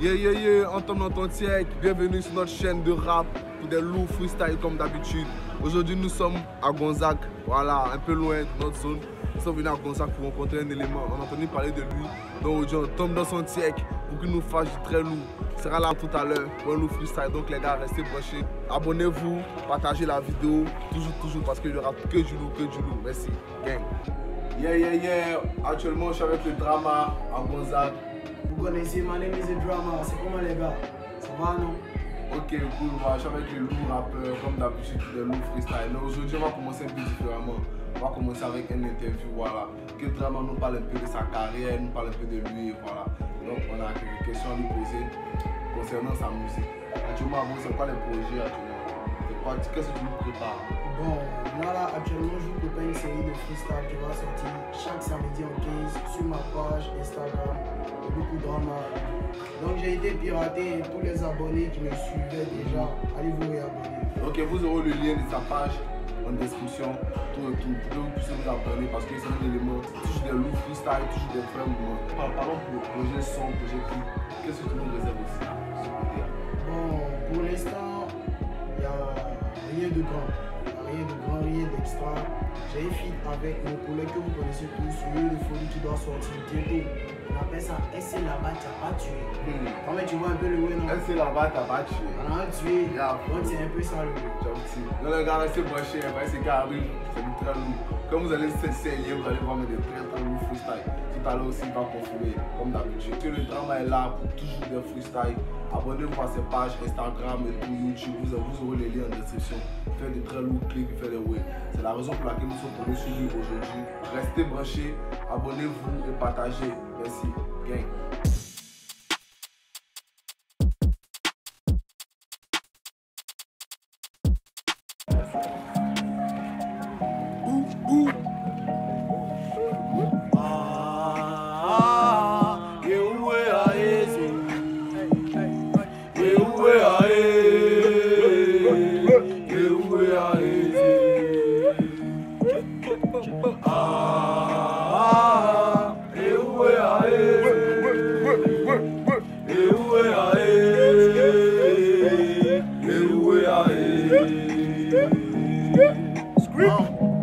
Entame dans ton siècle, bienvenue sur notre chaîne de rap pour des lourds freestyle comme d'habitude. Aujourd'hui nous sommes à Gonzague, voilà, un peu loin de notre zone. Nous sommes venus à Gonzague pour rencontrer un élément, on a entendu parler de lui. Donc aujourd'hui on tombe dans son siècle pour qu'il nous fasse du très lourd. Il sera là tout à l'heure pour un lourd freestyle, donc les gars restez branchés. Abonnez-vous, partagez la vidéo, toujours parce qu'il y aura que du lourd, merci, gang. Actuellement je suis avec le Drama à Gonzague. Vous connaissez, my name is the Drama, c'est comment les gars? Ça va non? Ok, cool, moi je suis avec les lourds rappeurs, comme d'habitude, les lourds freestyle. Mais aujourd'hui on va commencer un peu différemment. On va commencer avec une interview, voilà. Que Drama nous parle un peu de sa carrière, nous parle un peu de lui, voilà. Donc on a quelques questions à lui poser concernant sa musique. Actuellement, c'est quoi les projets actuellement? Qu'est-ce que tu nous prépares? Bon, là actuellement je vous prépare une série de freestyle qui va sortir chaque samedi en 15 sur ma page Instagram, beaucoup Drama. Donc j'ai été piraté et tous les abonnés qui me suivaient déjà, allez vous réabonner. Ok, vous aurez le lien de sa page en description, tout, vous puissiez vous abonner parce que c'est un élément, toujours des lourds freestyle, toujours des vrais mouvements. Parlons pour le projet son, projet clip, qu'est-ce que tu nous réserves aussi? Bon, pour l'instant, il n'y a rien de grand. Rien d'extra. J'ai un feat avec mon collègue que vous connaissez tous, celui de Folie qui doit sortir bientôt. On appelle ça SC là-bas, t'as pas tué. Comment tu vois un peu le way, non? SC là-bas, t'as pas tué. On a tué. Donc c'est un peu ça le way. Donc les gars, restez branchés, ces gars arrivent, c'est du très lourd. Quand vous allez s'essayer, vous allez voir des très lourds freestyle. Tout à l'heure aussi, il va confirmer, comme d'habitude. Que le Drama est là pour toujours des freestyle. Abonnez-vous à ses pages Instagram et tout, YouTube, vous aurez les liens en description. Faire des très lourds clips, faire des way. C'est la raison pour laquelle nous sommes tombés sur lui aujourd'hui. Restez branchés, abonnez-vous et partagez. Merci, gang.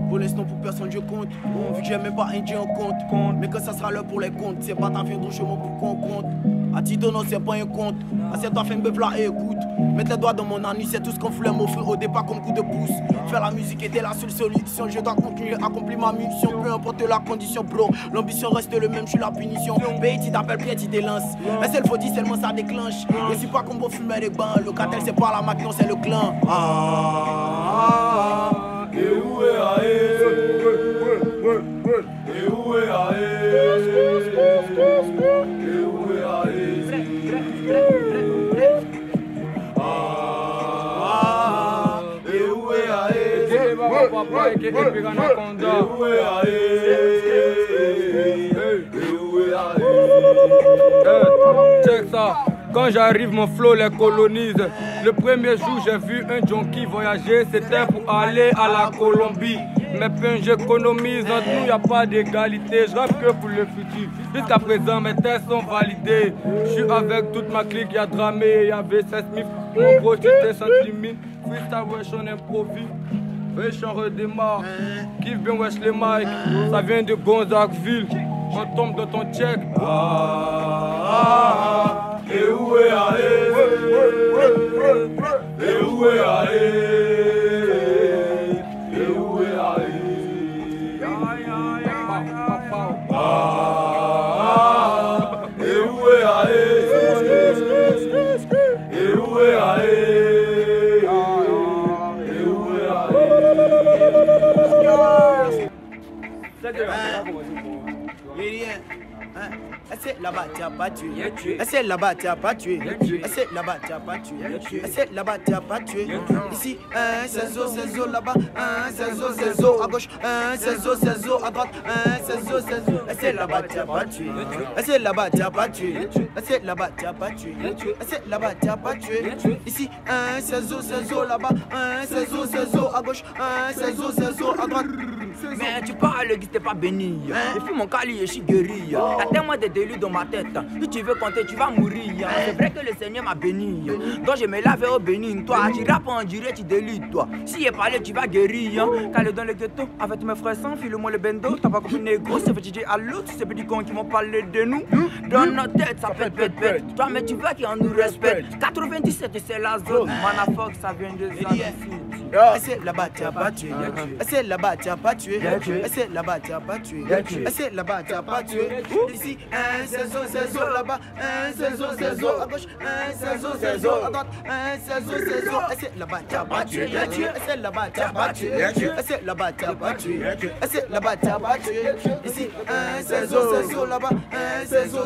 Pour l'instant, pour personne je compte. Vu que j'ai même pas un Dieu en compte. Mais que ça sera l'heure pour les comptes. C'est pas ta vie de chemin pour qu'on compte. À titre non, c'est pas un compte. Assieds-toi, fais un bœuf là et écoute. Mettre les doigts dans mon anus, c'est tout ce qu'on voulait m'offrir au départ comme coup de pouce. Faire la musique était la seule solution. Je dois continuer à accomplir ma mission. Peu importe la condition, bro. L'ambition reste le même, je suis la punition. Pays, tu t'appelles Pierre, tu délances. Mais c'est le faut dire seulement ça déclenche. Je suis pas comme pour fumer les bains. Le cartel, c'est pas la Mac, non, c'est le clan. Check ça. Quand j'arrive, mon flow les colonise. Le premier jour, j'ai vu un junkie voyager. C'était pour aller à la Colombie. Mes peines, j'économise. Entre nous, y a pas d'égalité. Je rappe que pour le futur. Jusqu'à présent, mes tests sont validés. Je suis avec toute ma clique. Y'a Dramé, y'a V16 Smith. Mon gros, tu t'es sans limite. Freestyle, wesh, on improvise. Wesh, on redémarre. Kiffe bien, wesh, les mics. Ça vient de Gonzagueville. On tombe dans ton check. Et où est allé? Et où est allé? Et où est allé? Et où est allé? Et où est allé? Et où est allé? C'est là-bas, t'as pas tué. C'est là-bas, t'as pas tué. C'est là-bas, t'as pas tué. C'est là-bas, t'as pas tué. Ici, c'est zo là-bas. C'est zo à gauche. C'est zo à droite. C'est zo. C'est là-bas, t'as pas tué. C'est là-bas, t'as pas tué. C'est là-bas, t'as pas tué. C'est là-bas, t'as pas tué. Ici, c'est zo là-bas. C'est zo à gauche. C'est zo à droite. Mais tu parles, le guide t'es pas béni. Je fume mon cali et je suis guéri. T'as tellement de délits dans ma tête. Si tu veux compter, tu vas mourir. C'est vrai que le Seigneur m'a béni. Donc je me lave au béni. Toi, tu rappes en direct, tu délites toi. Si il parlé, tu vas guérir. Calé dans le ghetto, avec mes frères sans file-moi le bendo. T'as pas compris négro, c'est petit DJ à l'autre. Ces petits cons qui m'ont parlé de nous. Dans notre tête, ça pète, pète, pète. Toi, mais tu veux qu'on nous respecte. 97, c'est la zone. Manafox, ça vient de ça. C'est là-bas, tu as pas tué. C'est là-bas, tu as pas tué. C'est là-bas, tu as pas tué. C'est là-bas, tu as pas tué. Ici, un saison, là-bas, un saison, à gauche, un saison, à droite, un saison. C'est là-bas, tu as pas tué. C'est là-bas, tu as pas tué. C'est là-bas, tu as pas tué. C'est là-bas, tu as pas tué. Ici, un saison, là-bas, un saison,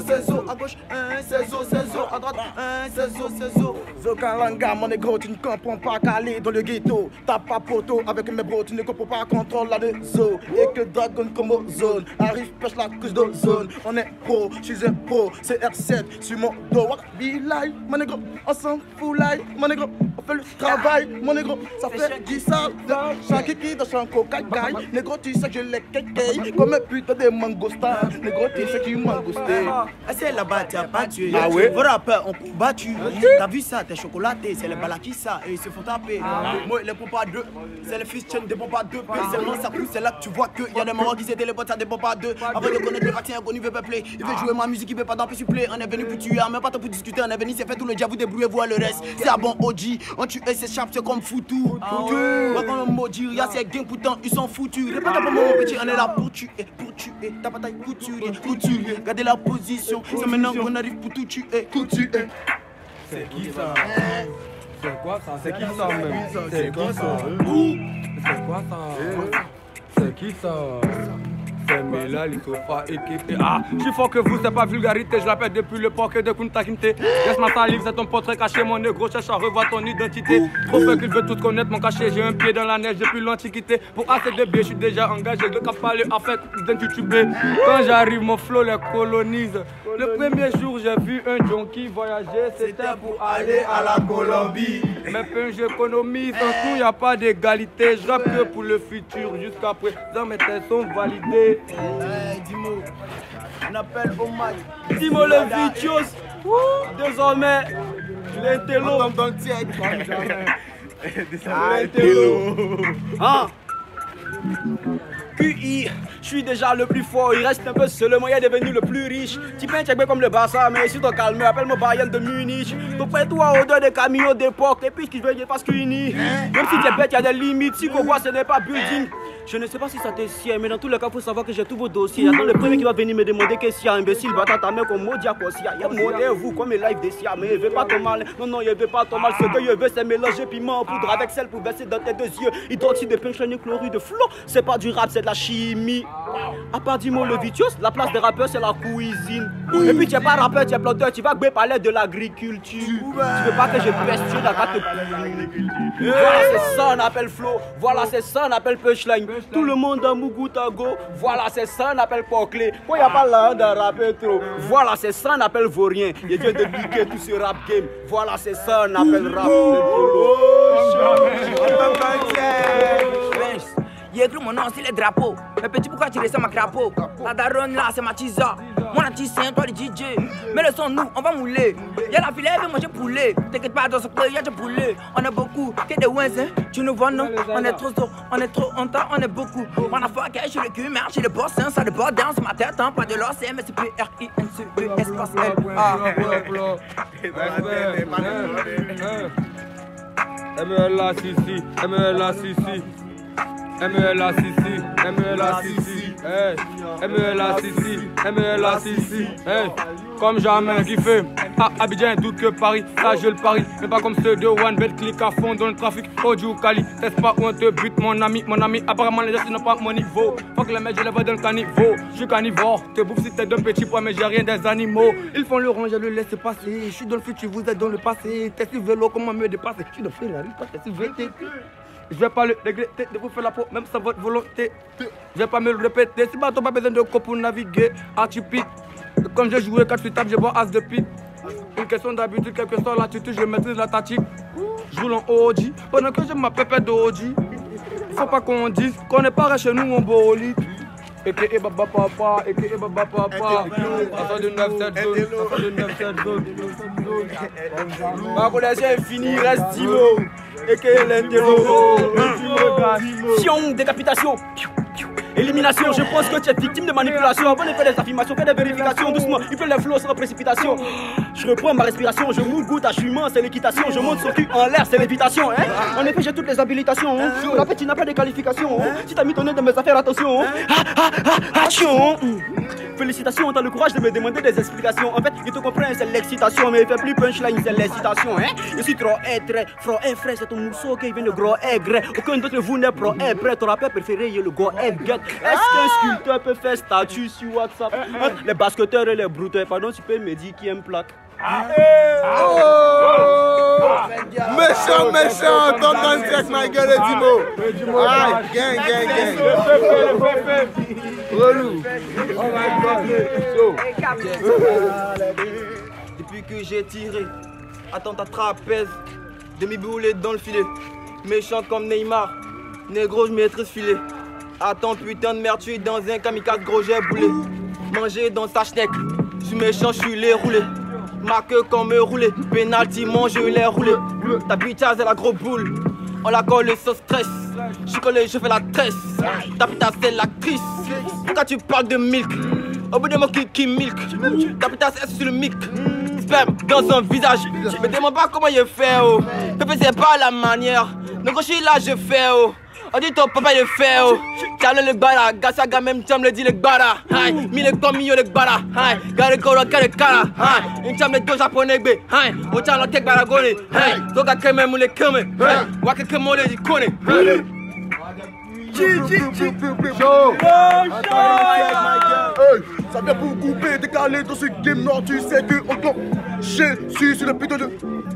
à gauche, un saison, à droite, un saison. Zokalanga, mon négro, tu ne comprends pas qu'aller dans le ghetto. T'as pas poteau avec mes bros, tu ne comprends pas contrôle la réseau. Et que Dragon comme zone arrive, pêche la couche d'ozone. On est pro, je suis un pro, c'est R7 sur mon dos. Bilay, mon négro, on s'en fout là, mon négro, on fait le travail, mon négro, ça fait du sale. Chaque kiki dans son cocaïne, négro, tu sais que je l'ai kéké, comme un putain de mangosta. Négro, tu sais qu'il mangosté. C'est là-bas, t'as pas tué. Ah ouais? Vos rappeurs ont combattu. T'as vu ça, t'es chocolaté, c'est les balakis ça, et ils se font taper. Moi, les pompes à deux, c'est les fils chaîne des pompes à deux. Seulement ça pousse, c'est là que tu vois qu'il y a des moments qui s'étaient les potes à des pompes à deux. Avant de connaître les vaccins, on veut peupler. Il veut jouer ma musique, il veut pas d'empêcher suppléer. On est venu pour tuer, même pas temps pour discuter. On est venu, c'est fait tout le dia, vous débrouillez-vous à le reste. C'est à bon OG, on tue et s'échappe, c'est comme foutu. Moi, comme un maudit, y'a ces gangs, pourtant ils sont foutus. Réponds pas mon petit, on est là pour tuer, T'as pas taille couturier. Gardez la position, c'est maintenant qu'on arrive pour tout tuer. C'est qui ça? C'est quoi ça? C'est qui ça même? C'est quoi ça? C'est quoi ça? C'est qui ça? C'est Mela, l'Itofa, équipé. Ah, je suis fort que vous, c'est pas vulgarité. Je l'appelle depuis le parquet de Kunta Kinte. Laisse ma salive, c'est ton portrait caché. Mon négro cherche à revoir ton identité. Trop fait qu'il veut tout connaître mon cachet. J'ai un pied dans la neige depuis l'antiquité. Pour assez de biais, je suis déjà engagé. De cap parler, en fait, d'intitubé. Quand j'arrive, mon flow les colonise. Le premier jour, j'ai vu un junkie voyager. C'était pour aller à la Colombie. Mais peu j'économise. En tout, y a pas d'égalité. Je rappe que pour le futur. Jusqu'à présent, mes tests sont validés. Dimo, on appelle au match. Dimo le Vicious, désormais, l'intello. Dans le tiède. Ah. QI, je suis déjà le plus fort, il reste un peu seulement, il est devenu le plus riche. Tu peux checker comme le Barça, mais si ton calme, appelle-moi Bayern de Munich. Donc près-toi odeur des camions d'époque, et puis ce qui veut dire parce qu'uni. Même si tu es bête, il y a des limites, si quoi ce n'est pas building. Je ne sais pas si ça te sied, mais dans tous les cas, il faut savoir que j'ai tous vos dossiers. Attends, le premier qui va venir me demander qu'est-ce qu'il y a, imbécile, va ta mère comme maudit à quoi s'il y a. Modez-vous comme un live des siens, mais il veut pas ton mal. Non, il veut pas ton mal. Ce que il veut, c'est mélanger piment en poudre avec sel pour verser dans tes deux yeux. Il doit aussi de punchline et chlorure de flot. C'est pas du rap, c'est de la chimie. À part du mot le Vicious, la place des rappeurs, c'est la cuisine. Et puis, tu n'es pas rappeur, tu es planteur, tu vas parler de l'agriculture. Tu veux pas que je peste la carte. Voilà, c'est ça, on appelle flow. Voilà, c'est ça, on appelle punchline. Tout le monde a Mougutago. Voilà, c'est ça, on appelle Poclé. Quoi, il n'y a pas là de rapper trop. Voilà, c'est ça, on appelle Vaurien. Il vient de liquer tout ce rap game. Voilà, c'est ça, on appelle rap. Il écrit mon nom, c'est les drapeaux. Mais petit, pourquoi tu restes ma crapaud? La daronne là, c'est ma tisa. Mon artiste, c'est toi le DJ. Mais le son, nous, on va mouler. Y'a la filet, elle veut manger poulet. T'inquiète pas, dans ce club, y'a du poulet. On est beaucoup, que des wins, hein. Tu nous vois, non? On est trop tôt, on est trop en temps, on est beaucoup. On a fait cash, je le cul, merde, j'ai le boss, hein. Ça de bord dans ma tête, hein. Pas de l'or, c'est MSPRINCE, espace L. MLA Sissi, MLA Sissi. MLA Sissi, MLA Sissi, MLA Sissi, MLA Sissi, comme jamais kiffé. À Abidjan, doute que Paris, ça je le parie. Mais pas comme ceux de One Bet, click à fond dans le trafic. Oju Cali, c'est pas où on te bute, mon ami. Apparemment les gens n'ont pas mon niveau. Faut que les mecs je les vois dans le caniveau. Je suis carnivore, te bouffe si t'es d'un petit poids, mais j'ai rien des animaux. Ils font le rang, je le laisse passer. Je suis dans le futur, vous êtes dans le passé. T'es sur vélo, comment me dépasser? Je suis de Ferrari, pas t'es sur VTT. Je vais pas le regretter de vous faire la peau, même sans votre volonté. Je vais pas me le répéter, si bateau pas besoin de co pour naviguer. Atypique, comme j'ai joué 4 sur je bois as de pique. Une question d'habitude, quelle que soit l'attitude, je maîtrise la tactique. Je roule en OG, pendant que je m'appelle d'OG. faut pas qu'on dise qu'on n'est pas chez nous en bolide. Et baba papa, et baba papa. Enfant de 9-7 zone, enfant de 9-7 zone. Ma relation est finie, reste Dimo. Et que l'intello. Fion, décapitation. Élimination, je pense que tu es victime de manipulation. Avant de faire des affirmations, fais des vérifications doucement. Il fait les flots sans précipitation. Je reprends ma respiration, je moule goutte à chumant, c'est l'équitation. Je monte son cul en l'air, c'est l'évitation. En effet, j'ai toutes les habilitations. Pour la petite, n'a pas de qualification. Si t'as mis ton nez dans mes affaires, attention. Félicitations, t'as le courage de me demander des explications. En fait, il te comprend, c'est l'excitation. Mais il fait plus punchline, c'est l'excitation. Je suis trop très froid et frais, c'est ton mousseau qui vient de gros aigre. Aucun d'autre vous n'est pro et prêt. Ton rappeur préféré, il est le gros aigre. Est-ce qu'un sculpteur peut faire statut sur WhatsApp? Les basketteurs et les brouteurs, pardon, tu peux me dire qui aime plaque? Méchant, méchant, tonton Jack, ma gueule et Dimo. Ah, gang. Relou. Depuis que j'ai tiré, attends ta trapèze, demi-boulé dans le filet. Méchant comme Neymar, négro, je maîtrise filet. Attends, putain de merde, tu es dans un kamikaze, gros, j'ai boulé. Manger dans sa schneck, je suis méchant, je suis les roulé. Ma queue comme me rouler, penalty, mon jeu, il est roulé. Ta pitasse, elle a gros boule, on la colle sans stress. Je suis collé, je fais la tresse. Ta pitasse, c'est l'actrice. Pourquoi tu parles de milk? Au bout de mon qui milk. Ta pitasse, est sur le mic. Sperme dans son visage. Me demande pas comment il fait, oh. Pépé, c'est pas la manière. Donc, je suis là, je fais, oh. On dit ton papa il fait oh. Tiens le gbara, gasaga même tiens le dit le gbara. Hai, mille comme yo le gbara. Hai, gare koro kare kara. Hai, une tiens le dos japonais be. Hai, on tient le tek baragone. Hai, toga keme mule keme. Hai, wake keme mule di kone. Ça vient pour couper, décaler dans ce game nord. Tu sais que encore je suis sur le putain de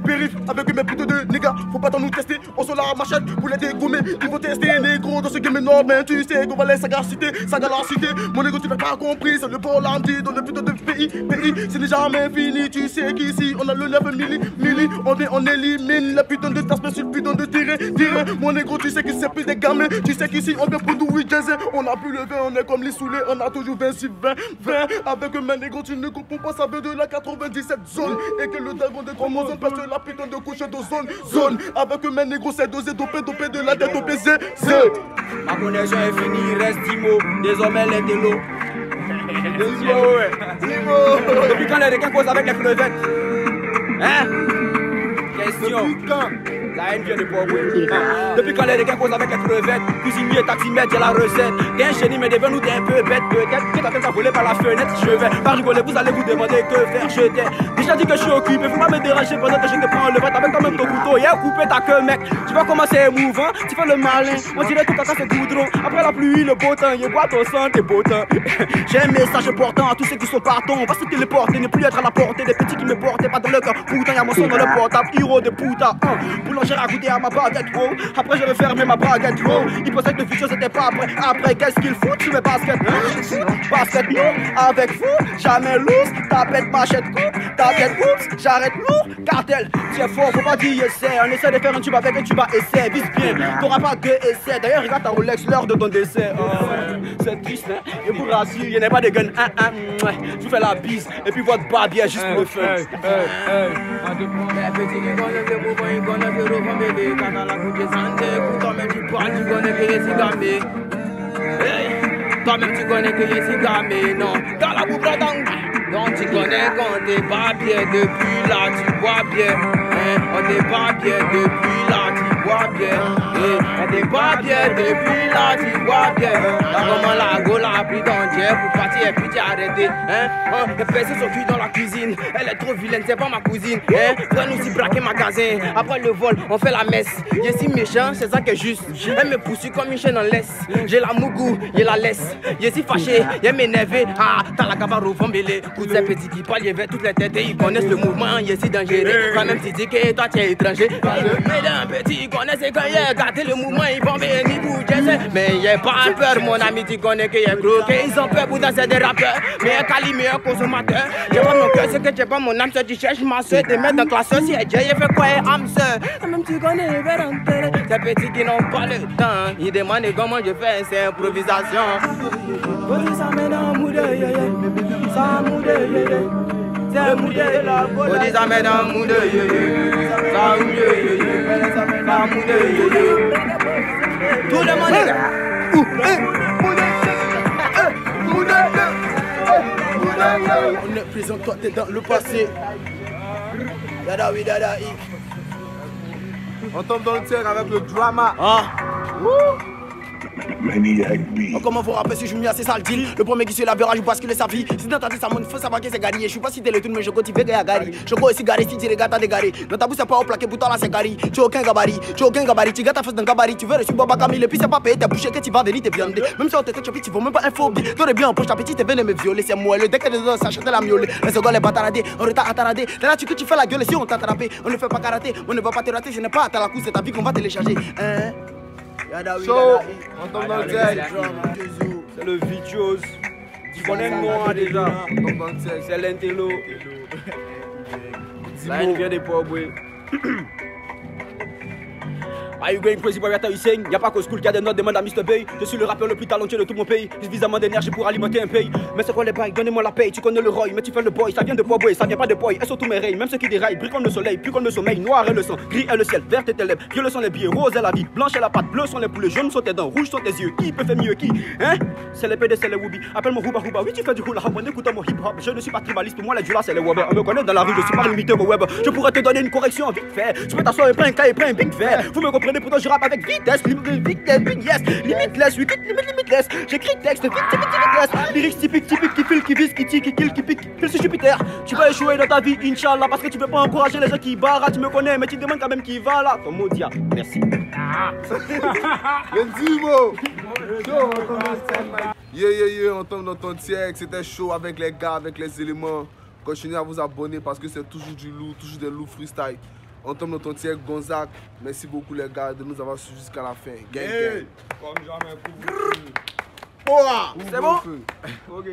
périph' avec mes putains de niggas. Faut pas tant nous tester, on se la machette pour les dégommer. Ils vont tester négro dans ce game nord. Mais tu sais qu'on va les sagacité, sa galacité. Mon égo tu n'as pas compris, c'est le pôle entier dans le putain de pays. Ce n'est jamais fini, tu sais qu'ici on a le 9 milli. On élimine la putain de tasse sur le putain de tirer. Mon égo tu sais qu'il c'est plus des gamins. Tu sais qu'ici on vient pour nous oui jazzer. On a plus le vin, on est comme les saoulés. On a toujours 26, 20. Avec mes négros tu ne comprends pas, ça veut de la 97 zone. Et que le dragon des chromosomes parce que la putain de couche de zone. Avec mes négros c'est dosé, dopé de la tête au baiser. Ma connexion est finie, reste Dimo. Désormais les délos. Dimo. Depuis quand les requins causent avec les crevettes? Hein? Question. La haine vient de Pogway. Depuis quand les requins causent avec les crevettes? Cuisinier, taximètre, j'ai la recette. T'es un chéni, mais devant nous t'es un peu bête. Peut-être que ta tête a volé par la fenêtre. Je vais pas rigoler, vous allez vous demander que faire. Je t'ai déjà dit que je suis occupé. Faut pas me déranger pendant que je te prends le ventre avec toi-même ton couteau. Et coupé ta queue, mec. Tu vois comment c'est émouvant. Tu fais le malin. On dirait tout caca, c'est goudron. Après la pluie, le beau temps. Y'a bois ton sang, t'es beau temps. J'ai un message important à tous ceux qui sont partants. On va se téléporter, ne plus être à la portée des petits qui me portaient pas dans le cœur. Putain, y'a mon son dans le portable. Héros de putain. Boulanger a goûté à ma baguette, oh. Après je vais fermer ma baguette, oh. Il pensait que le futur c'était pas après. Après qu'est-ce qu'il fout sur mes baskets? Basket non, avec vous, jamais loose. Tapette, machette, coupe. Tapette, oups, j'arrête lourd. Cartel, c'est fort, faut pas dire essai. On essaie de faire un tube avec un tube à essai. Vise bien, t'auras pas deux essais. D'ailleurs, regarde ta Rolex, l'heure de ton décès. C'est triste, hein. Et vous rassure, il n'y a pas de gun. Je vous fais la bise. Et puis votre barbier juste pour le fun. Toi-même tu connais que je suis gamé, non. Dans la boucle donc tu connais qu'on t'es pas bien depuis là, tu vois bien. On t'est pas bien depuis là, tu vois bien. On t'est pas bien depuis là, tu vois bien. Là comment la go l'a pris dans Dieu pour partir et puis t'es arrêté. Elle pèse son cul dans la cuisine. Elle est trop vilaine, c'est pas ma cousine. Prends nous si braquer magasin. Après le vol, on fait la messe. Je suis méchant, c'est ça qui est juste. Elle me poursuit comme une chaîne en laisse. J'ai la mougou, j'ai la laisse. Je suis fâché, je m'énervé. Ah, t'as la cabaro fambélé. Cousin petit qui parle, il y avait toutes les têtes et ils connaissent le mouvement. Je suis dangereux. Quand même si tu dis que toi tu es étranger. Mesdames, petit tu connais c'est que y'a gâté le mouvement, ils vont venir bouger. Mais y'a pas peur, mon ami, tu connais que y'a croqué. Ils ont peur pour danser des rappeurs. Meilleur Cali, meilleur consommateur. J'ai pas mon cœur, c'est que j'ai pas mon âme, tu cherches ma soeur, te mettre en classe. Si j'ai fait quoi, âme soeur. Même tu connais, il va rentrer. Ces petits qui n'ont pas le temps, ils demandent comment je fais, c'est improvisation. Ça met dans le mood, ça mood, c'est mood, ça met dans le mood, ça mood, tout le monde est on est présent, toi t'es dans le passé. Dada oui, dada i. On tombe dans le tiers avec le drama. Ah. Comment vous rappeler si je me mets assez sale deal? Le premier qui suit la verra, je bascule sa vie. Si dans ta tête ça monte, faut savoir que c'est gagné. Je suis pas cité le tout, mais je continue à gagner. Je go aussi garé si tu regardes à dégaré. Dans ta bouche, c'est pas au plaqué, bouton là c'est gari. Tu as aucun gabarit, tu as aucun gabarit. Tu gâtes ta face d'un gabarit. Tu veux reçu Baba Camille, et puis c'est pas payé. T'as bouché que tu vas venir te viander. Même si on t'était chopi, tu vaux même pas un faux billet. T'aurais bien en poche, ta petite, t'es venu me violer. C'est moi, le dès que les autres s'achètent la miaule. Les secondes, les bataradés, on retard à tarader. Là, tu fais la gueule si on t'a attrapé. On ne fait pas karaté, on ne va pas te rater. Ce n'est pas à la couche, c'est ta vie qu'on va télécharger. Chaud, on tombe dans le tiers. C'est le virtuose. Tu connais moi déjà. On tombe dans le tiers. C'est l'intello. Là, il vient des pauvres. Are you going crazy boy, what are you saying? Y'a pas qu'au school qu'il y a des notes, demande à Mr. Bay. Je suis le rappeur le plus talentueux de tout mon pays. J'ai suffisamment d'énergie pour alimenter un pays. Mais c'est quoi les bails? Donnez-moi la paye. Tu connais le Roy, mais tu fais le boy. Ça vient de boy, ça vient pas de boy. Elles sont tous mes rails, même ceux qui déraillent. Brille comme le soleil, plus comme le sommeil. Noir est le sang, gris est le ciel, vert est tes lèvres. Violets sont les billets, rose est la vie. Blanche est la pâte, bleu sont les poulets, jaunes sont tes dents, rouges sont tes yeux. Qui peut faire mieux qui? Hein? C'est les PD, c'est les Wooby. Appelle-moi Hooba Hooba. Oui, tu fais du hula hop en écoutant mon hip hop. Je ne suis pas tribaliste, pour moi les Julas c'est les Webber. On me connaît dans la rue, je suis pas limité au web. Je pourrais te donner une correction vite fait. Tu peux t'asseoir et prendre un cas et prendre un big fait. Vous me comprenez, pourtant je rappe avec vitesse, yes, limitless, limitless. J'écris texte, vite, limitless. Lyrics typiques, qui file, qui vise, qui tire, qui kill, qui pique, file sur Jupiter. Tu vas échouer dans ta vie, Inch'Allah, parce que tu veux pas encourager les gens qui barrent. Tu me connais, mais tu te demandes quand même qui va là. Ton mot dia, merci. Le Dimo. Chaud, on tombe dans le tiers. On tombe dans ton tiers. C'était chaud avec les gars, avec les éléments. Continuez à vous abonner parce que c'est toujours du lourd, toujours des lourds freestyle. On tombe dans ton tiers, Gonzague. Merci beaucoup les gars de nous avoir suivis jusqu'à la fin. Gang, gang. Comme jamais. C'est bon? Ok.